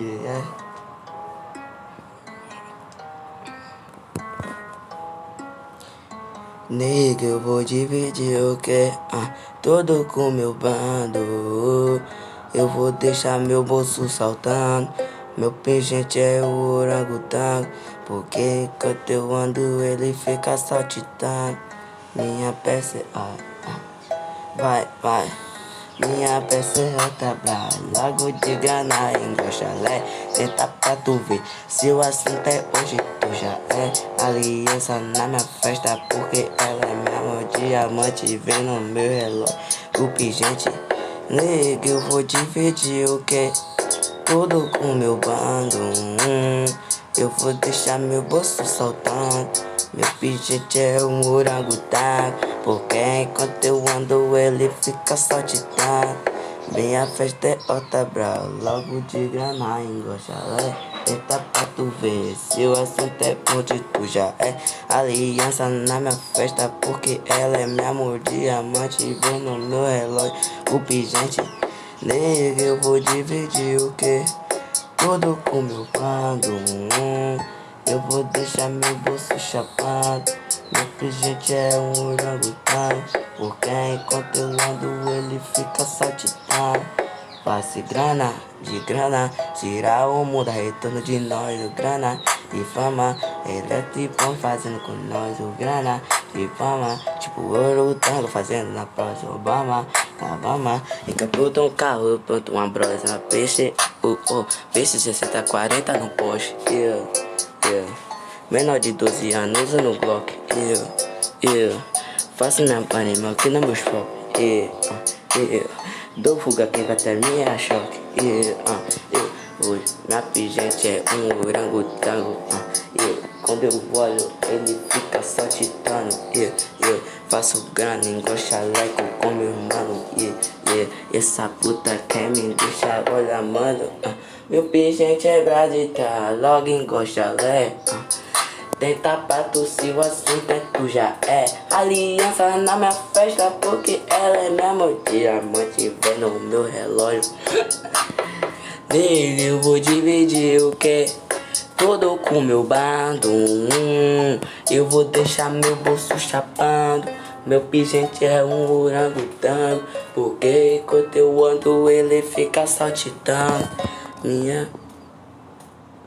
Yeah. Nega, eu vou dividir o que? Todo com meu bando. Eu vou deixar meu bolso saltando. Meu pingente é o orangotango. Porque enquanto eu ando ele fica saltitando. Minha peça é vai, vai. Minha peça é alta brava, logo de grana em chalé. Tenta pra tu ver, se o assunto é hoje, tu já é aliança na minha festa. Porque ela é mesmo diamante, vem no meu relógio. O pingente, nega, eu vou dividir o que? Tudo com meu bando. Eu vou deixar meu bolso saltando. Meu pingente é um orangotango. Porque enquanto eu ando ele fica saltitando. Minha festa é outra brau, logo de grana engochalé. Tenta pra tu ver, se o assunto é onde tu já é aliança na minha festa. Porque ela é mesmo diamante, vem no meu relógio. O pingente, nega, eu vou dividir o que? Tudo com meu bando. Eu vou deixar meu bolso chapado. Meu pingente é um orangotango. Porque enquanto eu ando ele fica saltitando. Passe grana, de grana, tirar o mundo, retorno de nós, o grana e fama. Ele é tipo fazendo com nós, o grana e fama. Tipo ouro, tango fazendo na próxima Obama, Alabama. Encaputa um carro, pronto, uma brosa, peixe, peixe 60-40 no poste, yeah. Menor de 12 anos usando Glock, faço minha panema aqui no meu shopping, dou fuga quem vai ter minha choque, hoje minha pingente é um orangotango, quando eu olho ele fica saltitando, faço grana em gochaleco com meu irmão, essa puta quer me deixar, olha mano, meu pingente é brasita, logo em gochaleco. Tenta pra tu se o assunto é tu já é aliança na minha festa. Porque ela é mesmo diamante, vem no meu relógio. Nele eu vou dividir o que? Tudo com meu bando. Eu vou deixar meu bolso chapando. Meu pingente é um orangotango. Porque enquanto eu ando ele fica saltitando. Minha